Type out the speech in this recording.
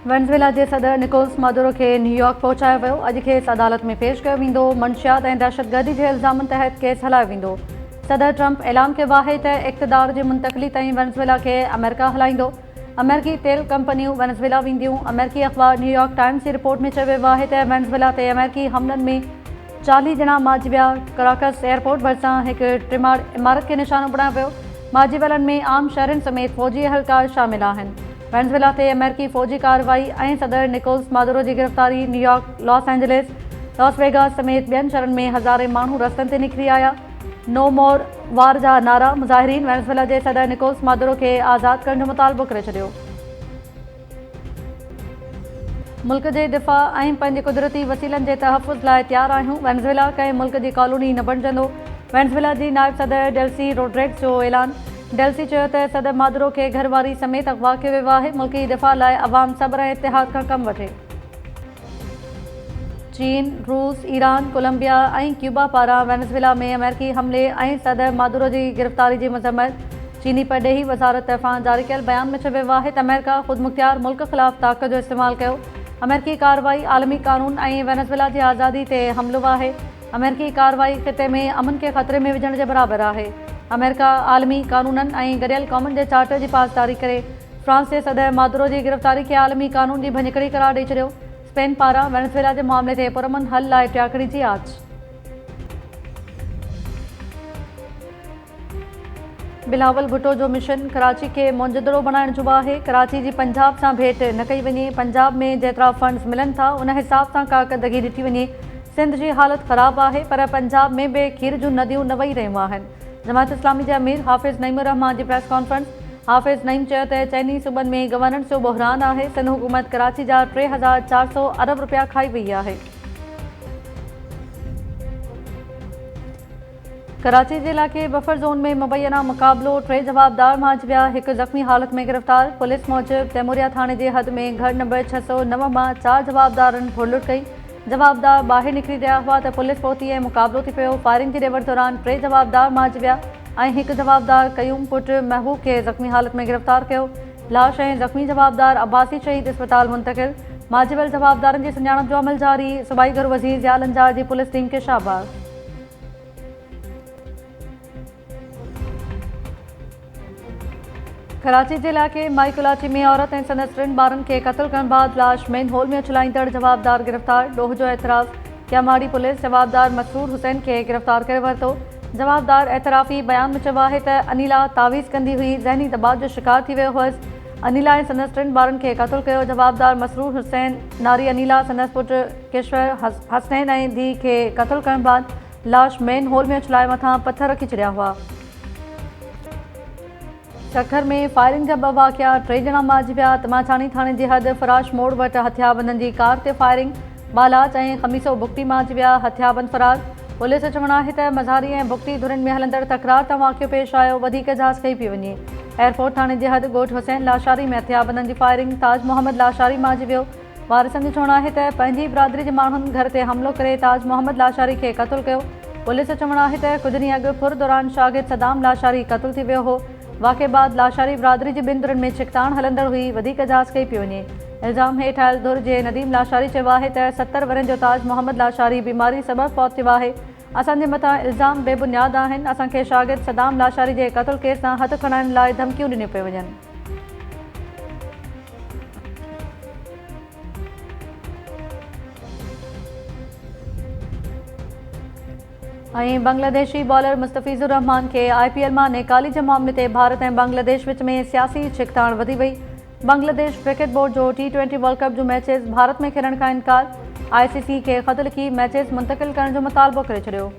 Venezuela जे सदर Nicolas Maduro खे New York पहुचायो वियो। अॼु खेसि अदालत में पेश कयो वेंदो। मंशियात ऐं दहशतगर्दी जे इल्ज़ामनि तहत केस हलायो वेंदो। सदर ट्रंप ऐलान कयो आहे त इक़्तिदार जी मुंतक़िली ताईं वेनेज़ुएला खे अमेरिका हलाईंदो। अमेरिकी तेल कंपनियूं वेनेज़ुएला वेंदियूं। अमेरिकी अख़बार न्यूयॉर्क टाइम्स जी रिपोर्ट में चयो वियो आहे त वेनेज़ुएला ते अमेरिकी हमलनि में 40 ॼणा मारिजी विया। कराकस एयरपोर्ट भरिसां हिकु टिमाड़ इमारत खे निशानो बणायो वियो। मारिजी वियलनि में आम शहरनि समेत फ़ौजी एहलकार शामिल आहिनि। वेनेज़ुएला ते अमेरिकी फ़ौजी कार्रवाई ऐं सदर निकोलस मादुरो जी गिरफ़्तारी New York, Los Angeles, Las Vegas समेत ॿियनि शहरनि में हज़ारे माण्हू रस्तनि ते निकिरी आया। नो मोर वार जा नारा मुज़ाहिरीन वेनेज़ुएला जे सदर निकोलस मादुरो खे आज़ादु करण जो मुतालबो करे छॾियो। मुल्क जे दिफ़ा ऐं पंहिंजे कुदरती वसीलनि जे तहफ़ुज़ लाइ तयारु आहियूं। वेनेज़ुएला कंहिं मुल्क जी कॉलोनी न बणिजंदो। वेनेज़ुएला जी नायब सदर डेल्सी रोड्रिग्स जो ऐलान। डेल्सी चयो त सदर मादुरो खे घरवारी समेत अगवा कयो वियो आहे। मुल्की दिफ़ा लाइ अवाम सब्र ऐं इतिहाद खां कमु वठे। चीन, रूस, ईरान, कोलंबिया ऐं क्यूबा पारां वेनेज़ुएला में अमेरिकी हमले ऐं सदर मादुरो जी गिरफ़्तारी जी मज़म्मत। चीनी परॾेही वज़ारत तरफ़ां जारी कयल बयान में चयो वियो आहे त अमेरिका ख़ुदमुख्तियार मुल्क ख़िलाफ़ ताक़त जो इस्तेमालु कयो। अमेरिकी कार्रवाई आलमी कानून ऐं वेनेज़ुएला जी आज़ादी ते हमलो आहे। अमेरिकी कार्रवाई ख़िते में अमन खे ख़तरे में विझण जे बराबरि आहे। अमेरिका आलमी कानूननि ऐं गॾियल क़ौमुनि जे चार्टर जी पासदारी करे फ्रांस जे सदर मादुरो जी गिरफ़्तारी खे आलमी कानून जी भञकड़ी करार ॾेई छॾियो। स्पेन पारां वेनेज़ुएला जे मामले ते पुरअमन हल लाइ टियाकड़ी जी आछ। बिलावल भुट्टो जो मिशन कराची खे मुंजदड़ो बणाइण जो आहे। कराची जी पंजाब सां भेट न कई वञे। पंजाब में जेतिरा फंड्स मिलनि था उन हिसाब सां कारकर्दगी ॾिठी वञे। सिंध जी हालत ख़राबु आहे पर पंजाब में बि खीर जूं नदियूं न वही रहियूं आहिनि। जमात इस्लामी जे अमीर हाफ़िज़ नईमुर रहमान जी प्रेस कॉन्फ्रेंस। हाफ़िज़ नईम चयो त चइनी सूबनि में गवर्नेंस जो बहरान आहे। सिंध हुकूमत कराची जा 3400 अरब रुपया खाई वई आहे। कराची जे इलाइक़े बफर ज़ोन में मुबैना मुक़ाबिलो। 3 जवाबदार मारिजी विया, हिकु ज़ख़्मी हालत में गिरफ़्तार। पुलिस मूजिबि तैमूरिया थाणे जे हद में घर नंबर 609 मां 4 जवाबदारनि फुरलुट कई। जवाबदार ॿाहिरि निकिरी रहिया हुआ त पुलिस पहुती ऐं मुक़ाबिलो थी पियो। फायरिंग जी ॾेवड़ दौरान 3 जवाबदार मारिजी विया ऐं हिकु जवाबदार क़यूम पुटु महबूब खे ज़ख़्मी हालत में गिरफ़्तार कयो। लाश ऐं ज़ख़्मी जवाबदार अब्बासी शहीद इस्पताल मुंतक़िल। मारिजी वियल जवाबदारनि जी सुञाणप जो अमल जारी। सूबाई गुरु वज़ीर ज़िया लंजार जी पुलिस टीम खे शाबाश। कराची जे इलाइक़े माई कुलाची में औरत ऐं संदसि 3 ॿारनि खे क़त्ल करण बाद लाश मेन होल में उछलाईंदड़ जवाबदार गिरफ़्तार। ॾोह जो एतराफ़। क्यामाड़ी पुलिस जवाबदार मसरूर हुसैन खे गिरफ़्तार करे वरितो। जवाबदार एतराफ़ी बयान में चयो आहे त अनिला तावीज़ कंदी हुई, ज़हनी दबाव जो शिकार थी वियो हुअसि। अनिला ऐं संदसि 3 ॿारनि खे क़त्ल कयो। जवाबदार मसरूर हुसैन नारी अनिला, संदसि पुटु किश्वर हसनैन ऐं धीउ खे क़त्ल करण बाद लाश मेन होल में उछलाए मथां पथर रखी छॾिया हुआ। सखर में फायरिंग जा 2 वाक़िया, 3 ॼणा मारिजी विया। तमाचानी थाणे जी हद फराश मोड़ वटि हथियारबंदनि जी कार ते फायरिंग। बालाच ऐं ख़मीसो बुगटी मारिजी विया। हथियारबंद फरार। पुलिस जो चवणु आहे त मज़ारी ऐं बुगटी धुरनि में हलंदड़ तकरार तां वाक़ियो पेश आयो। वधीक जांच कई पई वञे। एयरपोर्ट थाणे जी हद ॻोठ हुसैन लाशारी में हथियारबंदनि जी फायरिंग। ताज मोहम्मद लाशारी मारिजी वियो। वारिसनि जो चवणु आहे त पंहिंजी बिरादरी जे माण्हुनि घर ते हमिलो करे ताज मोहम्मद लाशारी खे क़त्ल कयो। पुलिस जो चवणु आहे त कुझु ॾींहं अॻु फुर दौरान शागिर्द सदाम लाशारी क़त्ल थी वियो हो। वाक़े बाद लाशारी बिरादरी जी 2 धुरनि में छिकताण हलंदड़ हुई। वधीक जांच कई पई वञे। इल्ज़ाम हेठि आयल धुर जे नदीम लाशारी चयो आहे त 70 वरनि जो ताज मोहम्मद लाशारी बीमारी सबबि फौत थियो आहे। असांजे मथां इल्ज़ाम बेबुनियाद आहिनि। असांखे शागिर्द सदाम लाशारी जे क़त्ल केस सां हथु खणाइण लाइ धमकियूं ॾिनियूं पियूं वञनि। ऐं बांग्लादेशी बॉलर मुस्तफ़िज़ुर रहमान खे IPL मां नेकाली जे मामले ते भारत ऐं बांग्लादेश विच में सियासी छिकताण वधी वई। बांग्लादेश क्रिकेट बोर्ड जो T20 वर्ल्ड कप जो मैचेस भारत में खेॾण खां इनकार। ICC खे ख़त लिखी मैचेस मुंतक़िल करण जो मुतालबो करे छॾियो।